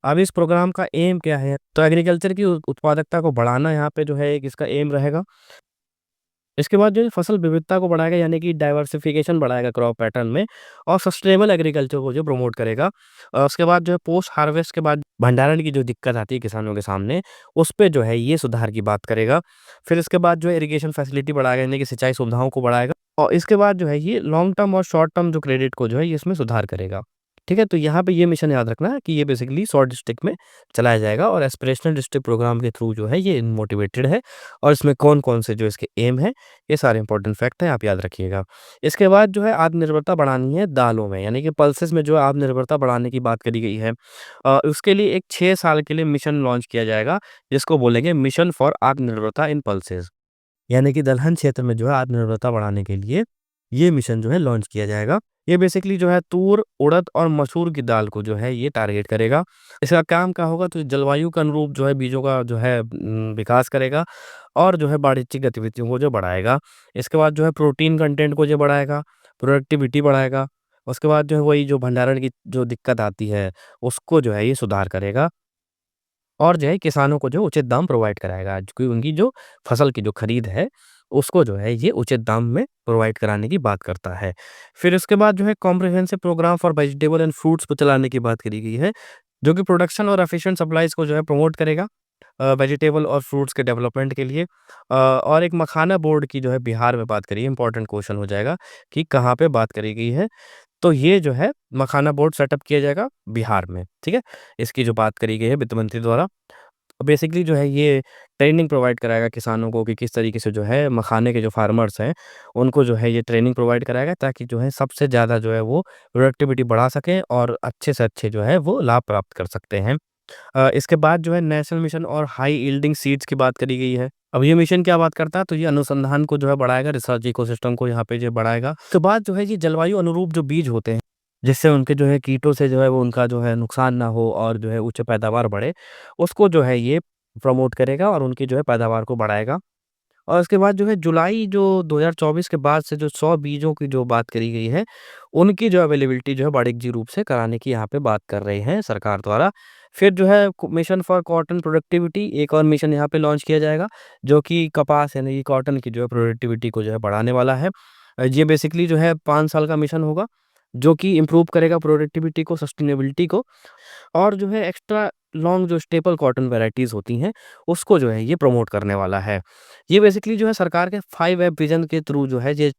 अब इस प्रोग्राम का एम क्या है? तो एग्रीकल्चर की उत्पादकता को बढ़ाना यहाँ पे जो है एक इसका एम रहेगा। इसके बाद जो है फसल विविधता को बढ़ाएगा, यानी कि डाइवर्सिफिकेशन बढ़ाएगा क्रॉप पैटर्न में और सस्टेनेबल एग्रीकल्चर को जो प्रमोट करेगा। उसके बाद जो है पोस्ट हार्वेस्ट के बाद भंडारण की जो दिक्कत आती है किसानों के सामने, उस पे जो है ये सुधार की बात करेगा। फिर इसके बाद जो है इरिगेशन फैसिलिटी बढ़ाएगा, यानी कि सिंचाई सुविधाओं को बढ़ाएगा और इसके बाद जो है ये लॉन्ग टर्म और शॉर्ट टर्म जो क्रेडिट को जो है ये इसमें सुधार करेगा। ठीक है? तो यहाँ पे ये मिशन याद रखना है कि ये बेसिकली 100 डिस्ट्रिक्ट में चलाया जाएगा और एस्पिरेशनल डिस्ट्रिक्ट प्रोग्राम के थ्रू जो है ये मोटिवेटेड है और इसमें कौन-कौन से जो इसके एम हैं, ये सारे इंपॉर्टेंट फैक्ट हैं, आप याद रखिएगा। इसके बाद जो है आत्मनिर्भरता बढ़ानी है दालों में, यानी कि पल्सेस में जो है आत्मनिर्भरता बढ़ाने की बात करी गई है। उसके लिए एक 6 साल के लिए मिशन लॉन्च किया जाएगा, जिसको बोलेंगे मिशन फॉर आत्मनिर्भरता इन पल्सेस। यानी कि दलहन क्षेत्र में जो है आत्मनिर्भरता बढ़ाने के लिए ये मिशन जो है लॉन्च किया जाएगा। ये बेसिकली जो है तूर, उड़द और मसूर की दाल को जो है ये टारगेट करेगा। इसका काम क्या होगा, तो जलवायु के अनुरूप जो है बीजों का जो है विकास करेगा और जो है वाणिज्यिक गतिविधियों को जो बढ़ाएगा। इसके बाद जो है प्रोटीन कंटेंट को जो बढ़ाएगा, प्रोडक्टिविटी बढ़ाएगा। उसके बाद जो है वही जो भंडारण की जो दिक्कत आती है, उसको जो है ये सुधार करेगा। और जो है किसानों को जो उचित दाम प्रोवाइड कराएगा, क्योंकि उनकी जो फसल की जो खरीद है, उसको जो है ये उचित दाम में प्रोवाइड कराने की बात करता है। फिर उसके बाद जो है comprehensive program for vegetable and fruits को चलाने की बात करी गई है, जो कि प्रोडक्शन और एफिशिएंट सप्लाइज को जो है प्रमोट करेगा वेजिटेबल और फ्रूट्स के डेवलपमेंट के लिए। और एक मखाना बोर्ड की जो है बिहार में बात करी है, इंपॉर्टेंट क्वेश्चन हो जाएगा कि कहाँ पे बात करी गई है। तो ये जो है मखाना बोर्ड सेटअप किया जाएगा बिहार में, ठीक है? इसकी जो बात करी गई है वित्त मंत्री द्वारा। बेसिकली जो है ये ट्रेनिंग प्रोवाइड कराएगा किसानों को कि किस तरीके से जो है मखाने के जो फार्मर्स हैं, उनको जो है ये ट्रेनिंग प्रोवाइड कराएगा, ताकि जो है सबसे ज़्यादा जो है वो प्रोडक्टिविटी बढ़ा सकें और अच्छे से अच्छे जो है वो लाभ प्राप्त कर सकते हैं। इसके बाद जो है नेशनल मिशन और हाई यील्डिंग सीड्स की बात करी गई है। अब ये मिशन क्या बात करता है, तो ये अनुसंधान को जो है बढ़ाएगा, रिसर्च इकोसिस्टम को यहाँ पे जो बढ़ाएगा। उसके बाद जो है ये जलवायु अनुरूप जो बीज होते हैं, जिससे उनके जो है कीटों से जो है वो उनका जो है नुकसान ना हो और जो है उच्च पैदावार बढ़े, उसको जो है ये प्रमोट करेगा और उनकी जो है पैदावार को बढ़ाएगा। और उसके बाद जो है जुलाई जो 2024 के बाद से जो 100 बीजों की जो बात करी गई है, उनकी जो अवेलेबिलिटी जो है वाणिज्यिक रूप से कराने की यहाँ पे बात कर रहे हैं सरकार द्वारा। फिर जो है मिशन फॉर कॉटन प्रोडक्टिविटी, एक और मिशन यहाँ पे लॉन्च किया जाएगा, जो कि कपास यानी कि कॉटन की जो है प्रोडक्टिविटी को जो है बढ़ाने वाला है। ये बेसिकली जो है 5 साल का मिशन होगा, जो कि इम्प्रूव करेगा प्रोडक्टिविटी को, सस्टेनेबिलिटी को और जो है एक्स्ट्रा लॉन्ग जो स्टेपल कॉटन वैराइटीज़ होती हैं, उसको जो है ये प्रमोट करने वाला है। ये बेसिकली जो है सरकार के 5 वेब विज़न के थ्रू जो है ये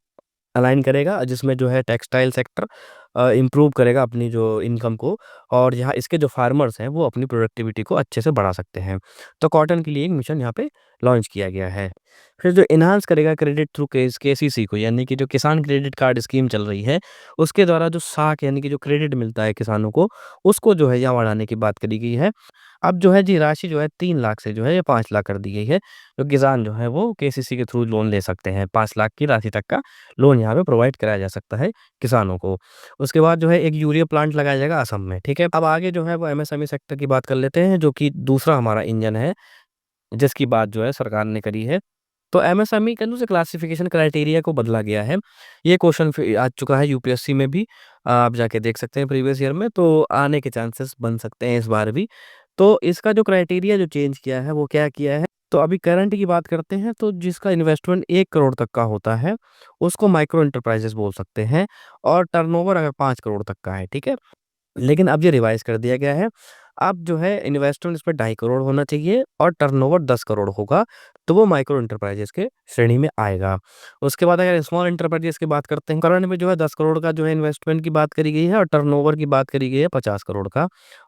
अलाइन करेगा, जिसमें जो है टेक्सटाइल सेक्टर इम्प्रूव करेगा अपनी जो इनकम को, और यहाँ इसके जो फार्मर्स हैं वो अपनी प्रोडक्टिविटी को अच्छे से बढ़ा सकते हैं। तो कॉटन के लिए एक मिशन यहाँ पे लॉन्च किया गया है। फिर जो एनहांस करेगा क्रेडिट थ्रू केसीसी को, यानी कि जो किसान क्रेडिट कार्ड स्कीम चल रही है, उसके द्वारा जो साख यानी कि जो क्रेडिट मिलता है किसानों को, उसको जो है यहाँ बढ़ाने की बात करी गई है। अब जो है जी राशि जो है 3 लाख से जो है ये 5 लाख कर दी गई है। तो किसान जो है वो केसीसी के थ्रू लोन ले सकते हैं। 5 लाख की राशि तक का लोन यहाँ पे प्रोवाइड कराया जा सकता है किसानों को। उसके बाद जो है एक यूरिया प्लांट लगाया जाएगा असम में, ठीक है? अब आगे जो है वो एमएसएमई सेक्टर की बात कर लेते हैं, जो कि दूसरा हमारा इंजन है, जिसकी बात जो है सरकार ने करी है। तो एमएसएमई के अंदर से क्लासिफिकेशन क्राइटेरिया को बदला गया है। ये क्वेश्चन आ चुका है यूपीएससी में भी, आप जाके देख सकते हैं प्रीवियस ईयर में, तो आने के चांसेस बन सकते हैं इस बार भी। तो इसका जो क्राइटेरिया जो चेंज किया है वो क्या किया है, तो अभी करंट की बात करते हैं, तो जिसका इन्वेस्टमेंट 1 करोड़ तक का होता है, उसको माइक्रो एंटरप्राइजेस बोल सकते हैं, और टर्नओवर अगर 5 करोड़ तक का है, ठीक है? लेकिन अब ये रिवाइज़ कर दिया गया है। अब जो है इन्वेस्टमेंट इसमें 2.5 करोड़ होना चाहिए और टर्नओवर 10 करोड़ होगा, तो वो माइक्रो एंटरप्राइजेज़ के श्रेणी में आएगा। उसके बाद अगर स्मॉल एंटरप्राइजेज़ की बात करते हैं, करंट में जो है 10 करोड़ का जो है इन्वेस्टमेंट की बात करी गई है, और टर्नओवर की बात करी गई है 50 करोड़ का।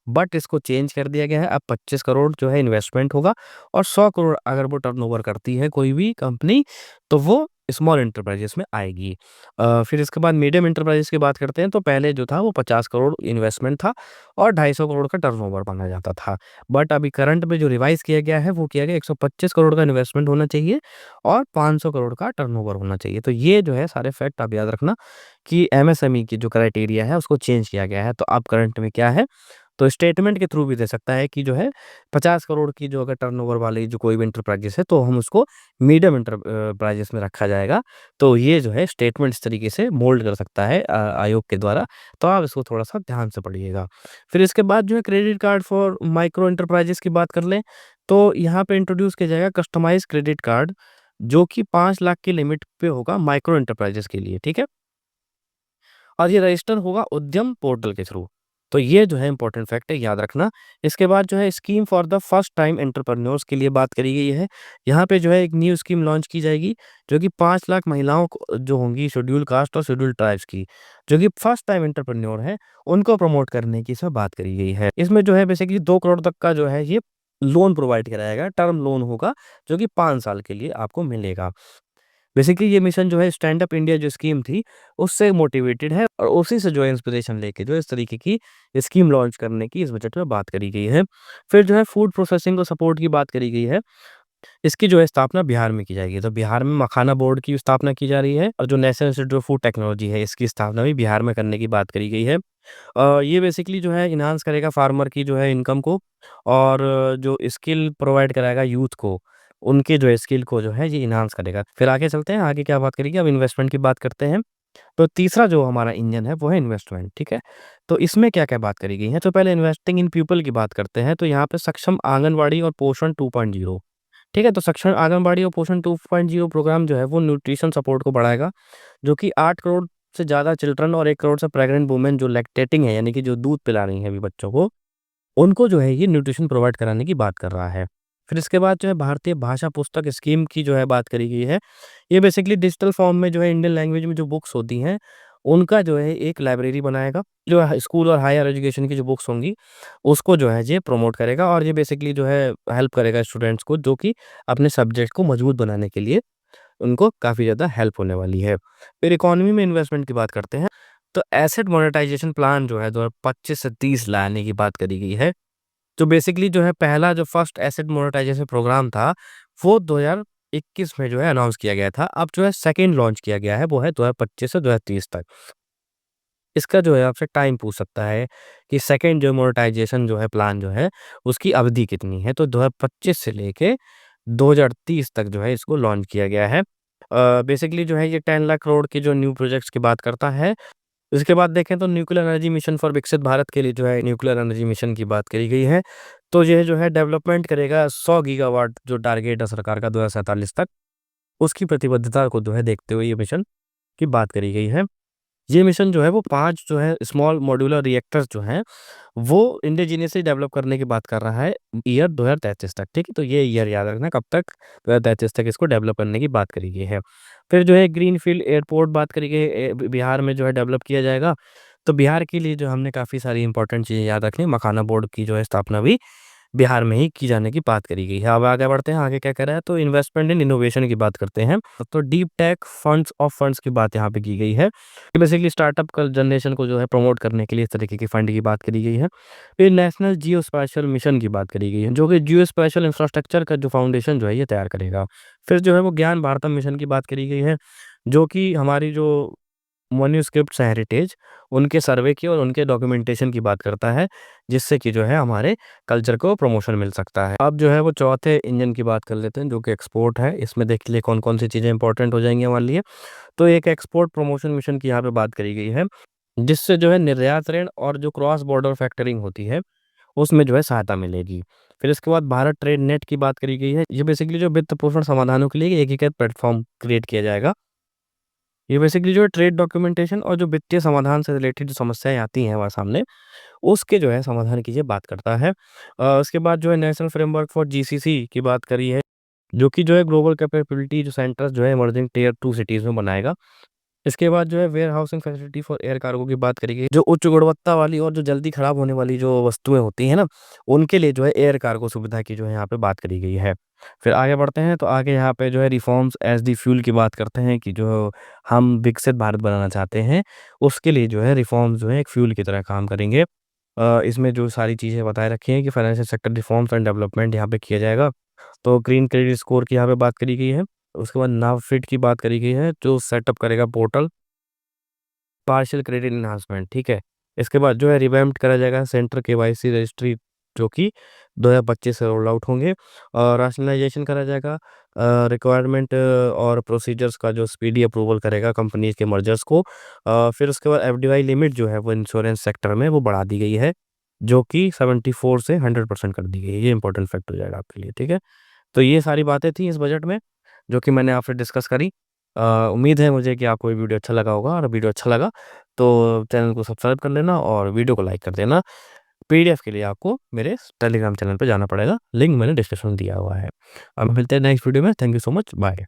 बट इसको चेंज कर दिया गया है, अब 25 करोड़ जो है इन्वेस्टमेंट होगा, और 100 करोड़ अगर वो टर्नओवर करती है कोई भी कंपनी, तो वो स्मॉल एंटरप्राइजेज़ में आएगी। फिर इसके बाद मीडियम एंटरप्राइज़ की बात करते हैं, तो पहले जो था वो 50 करोड़ इन्वेस्टमेंट था और 250 करोड़ का टर्नओवर माना जाता था। बट अभी करंट में जो रिवाइज़ किया गया है वो किया गया 125 करोड़ का इन्वेस्टमेंट होना चाहिए और 500 करोड़ का टर्नओवर होना चाहिए। तो ये जो है सारे फैक्ट आप याद रखना कि एमएसएमई की जो क्राइटेरिया है उसको चेंज किया गया है। तो अब करंट में क्या है, तो स्टेटमेंट के थ्रू भी दे सकता है कि जो है 50 करोड़ की जो अगर टर्नओवर वाली जो कोई भी एंटरप्राइज़ेस है, तो हम उसको मीडियम प्राइजेस में रखा जाएगा। तो ये जो है स्टेटमेंट इस तरीके से मोल्ड कर सकता है आयोग के द्वारा, तो आप इसको थोड़ा-सा ध्यान से पढ़िएगा। फिर इसके बाद जो है credit card for micro enterprises की बात कर लें, तो यहाँ पे इंट्रोड्यूस किया जाएगा कस्टमाइज़्ड क्रेडिट कार्ड, जो कि 5 लाख की लिमिट पे होगा माइक्रो एंटरप्राइजेस के लिए, ठीक है? और ये रजिस्टर होगा उद्यम पोर्टल के थ्रू। तो ये जो है इम्पोर्टेंट फैक्ट है, याद रखना। इसके बाद जो है scheme for the first time entrepreneurs के लिए बात करी गई है। यहाँ पे जो है एक न्यू स्कीम लॉन्च की जाएगी, जो कि 5 लाख महिलाओं को जो होंगी शेड्यूल कास्ट और शेड्यूल ट्राइब्स की, जो कि फर्स्ट टाइम एंटरप्रेन्योर हैं, उनको प्रमोट करने की इसमें बात करी गई है। इसमें जो है बेसिकली 2 करोड़ तक का जो है ये लोन प्रोवाइड कराया टर्म लोन होगा, जो कि 5 साल के लिए आपको मिलेगा। बेसिकली ये मिशन जो है स्टैंड अप इंडिया जो स्कीम थी, उससे मोटिवेटेड है, और उसी से जो है इंस्पिरेशन लेके जो है इस तरीके की स्कीम लॉन्च करने की इस बजट में बात करी गई है। फिर जो है फूड प्रोसेसिंग को सपोर्ट की बात करी गई है। इसकी जो है स्थापना बिहार में की जाएगी। तो बिहार में मखाना बोर्ड की स्थापना की जा रही है, और जो national institute of food technology है, इसकी स्थापना भी बिहार में करने की बात करी गई है। ये बेसिकली जो है एनहांस करेगा फार्मर की जो है इनकम को, और जो स्किल प्रोवाइड कराएगा यूथ को, उनके जो है स्किल को जो है ये एनहांस करेगा। फिर आगे चलते हैं, आगे क्या बात करेंगे, अब इन्वेस्टमेंट की बात करते हैं। तो तीसरा जो हमारा इंजन है वो है इन्वेस्टमेंट, ठीक है? तो इसमें क्या-क्या बात करी गई है, तो पहले इन्वेस्टिंग इन पीपल की बात करते हैं, तो यहाँ पे सक्षम आंगनवाड़ी और पोषण 2.0, ठीक है? तो सक्षम आंगनवाड़ी और पोषण 2.0 प्रोग्राम जो है वो न्यूट्रिशन सपोर्ट को बढ़ाएगा, जो कि 8 करोड़ से ज़्यादा चिल्ड्रन और 1 करोड़ से प्रेग्नेंट वुमेन जो लैक्टेटिंग है, यानी कि जो दूध पिला रही हैं अभी बच्चों को, उनको जो है ये न्यूट्रिशन प्रोवाइड कराने की बात कर रहा है। फिर इसके बाद जो है भारतीय भाषा पुस्तक स्कीम की जो है बात करी गई है। ये बेसिकली डिजिटल फॉर्म में जो है इंडियन लैंग्वेज में जो बुक्स होती हैं, उनका जो है एक लाइब्रेरी बनाएगा। जो स्कूल और हायर एजुकेशन की जो बुक्स होंगी, उसको जो है ये प्रमोट करेगा, और ये बेसिकली जो है हेल्प करेगा स्टूडेंट्स को, जो कि अपने सब्जेक्ट को मजबूत बनाने के लिए उनको काफ़ी ज़्यादा हेल्प होने वाली है। फिर इकोनॉमी में इन्वेस्टमेंट की बात करते हैं, तो एसेट मोनेटाइजेशन प्लान जो है 2025 से 30 लाने की बात करी गई है। जो बेसिकली जो है पहला जो फर्स्ट एसेट मोनेटाइजेशन प्रोग्राम था, वो 2021 में जो है अनाउंस किया गया था। अब जो है सेकंड लॉन्च किया गया है, वो है 2025 से 2030 तक। इसका जो है आपसे टाइम पूछ सकता है कि सेकंड जो मोनेटाइजेशन जो है प्लान जो है, उसकी अवधि कितनी है? तो 2025 से लेके 2030 तक जो है इसको लॉन्च किया गया है। बेसिकली जो है ये 10 लाख करोड़ के जो न्यू प्रोजेक्ट्स की बात करता है। इसके बाद देखें तो न्यूक्लियर एनर्जी मिशन फॉर विकसित भारत के लिए जो है न्यूक्लियर एनर्जी मिशन की बात करी गई है। तो ये जो है डेवलपमेंट करेगा 100 गीगावाट जो टारगेट है सरकार का 2047 तक, उसकी प्रतिबद्धता को जो है देखते हुए ये मिशन की बात करी गई है। ये मिशन जो है वो 5 जो है स्मॉल मॉड्यूलर रिएक्टर्स जो हैं, वो इंडिजीनियसली डेवलप करने की बात कर रहा है ईयर 2033 तक, ठीक है? तो ये ईयर याद रखना कब तक, 2033 तक इसको डेवलप करने की बात करी गई है। फिर जो है ग्रीनफ़ील्ड एयरपोर्ट बात करी गई है, बिहार में जो है डेवलप किया जाएगा। तो बिहार के लिए जो हमने काफ़ी सारी इंपॉर्टेंट चीज़ें याद रखनी, मखाना बोर्ड की जो है स्थापना भी बिहार में ही की जाने की बात करी गई है। अब आगे बढ़ते हैं, आगे क्या कह रहा है, तो इन्वेस्टमेंट इन इनोवेशन की बात करते हैं। तो deep tech funds of funds की बात यहाँ पे की गई है। बेसिकली स्टार्टअप कल जनरेशन को जो है प्रमोट करने के लिए इस तरीके की फंड की बात करी गई है। फिर नेशनल जियो स्पेशल मिशन की बात करी गई है, जो कि जियो स्पेशल इंफ्रास्ट्रक्चर का जो फाउंडेशन जो है ये तैयार करेगा। फिर जो है वो ज्ञान भारतम मिशन की बात करी गई है, जो कि हमारी जो मैन्युस्क्रिप्ट्स हैं हेरिटेज, उनके सर्वे की और उनके डॉक्यूमेंटेशन की बात करता है, जिससे कि जो है हमारे कल्चर को प्रमोशन मिल सकता है। अब जो है वो चौथे इंजन की बात कर लेते हैं, जो कि एक्सपोर्ट है। इसमें देख लिए कौन-कौन सी चीज़ें इंपॉर्टेंट हो जाएँगी हमारे लिए। तो एक एक्सपोर्ट प्रमोशन मिशन की यहाँ पे बात करी गई है, जिससे जो है निर्यात ऋण और जो क्रॉस बॉर्डर फैक्टरिंग होती है, उसमें जो है सहायता मिलेगी। फिर इसके बाद भारत ट्रेड नेट की बात करी गई है। ये बेसिकली जो वित्त पोषण समाधानों के लिए एकीकृत प्लेटफ़ॉर्म क्रिएट किया जाएगा। ये बेसिकली जो है ट्रेड डॉक्यूमेंटेशन और जो वित्तीय समाधान से रिलेटेड जो समस्याएँ आती हैं हमारे सामने, उसके जो है समाधान की ये बात करता है। उसके बाद जो है नेशनल फ्रेमवर्क फॉर जीसीसी की बात करी है, जो कि जो है ग्लोबल कैपेबिलिटी जो सेंटर्स जो है इमर्जिंग टियर 2 सिटीज़ में बनाएगा। इसके बाद जो है warehousing facility for air cargo की बात करी गई, जो उच्च गुणवत्ता वाली और जो जल्दी खराब होने वाली जो वस्तुएँ होती हैं ना, उनके लिए जो है एयर कार्गो सुविधा की जो है यहाँ पे बात करी गई है। फिर आगे बढ़ते हैं, तो आगे यहाँ पे जो है रिफॉर्म्स एस दी फ्यूल की बात करते हैं कि जो हम विकसित भारत बनाना चाहते हैं, उसके लिए जो है रिफॉर्म्स जो है एक फ्यूल की तरह काम करेंगे। इसमें जो सारी चीज़ें बताए रखी हैं कि financial sector reforms and development यहाँ पे किया जाएगा। तो ग्रीन क्रेडिट स्कोर की यहाँ पे बात करी गई है। उसके बाद नाबार्ड की बात करी गई है, जो सेटअप करेगा पोर्टल पार्शियल क्रेडिट एनहांसमेंट, ठीक है? इसके बाद जो है रिवैम्प्ड करा जाएगा सेंटर केवाईसी रजिस्ट्री, जो कि 2025 से रोल आउट होंगे, और राशनलाइजेशन करा जाएगा रिक्वायरमेंट और प्रोसीजर्स का जो स्पीडी अप्रूवल करेगा कंपनीज के मर्जर्स को। फिर उसके बाद एफडीआई लिमिट जो है वो इंश्योरेंस सेक्टर में वो बढ़ा दी गई है, जो कि 74 से 100% कर दी गई है। ये इंपॉर्टेंट फैक्ट हो जाएगा आपके लिए, ठीक है? तो ये सारी बातें थी इस बजट में, जो कि मैंने आपसे डिस्कस करी। उम्मीद है मुझे कि आपको ये वीडियो अच्छा लगा होगा, और वीडियो अच्छा लगा तो चैनल को सब्सक्राइब कर लेना और वीडियो को लाइक कर देना। पीडीएफ के लिए आपको मेरे टेलीग्राम चैनल पे जाना पड़ेगा, लिंक मैंने डिस्क्रिप्शन में दिया हुआ है। अब मिलते हैं नेक्स्ट वीडियो में। Thank you so much, bye.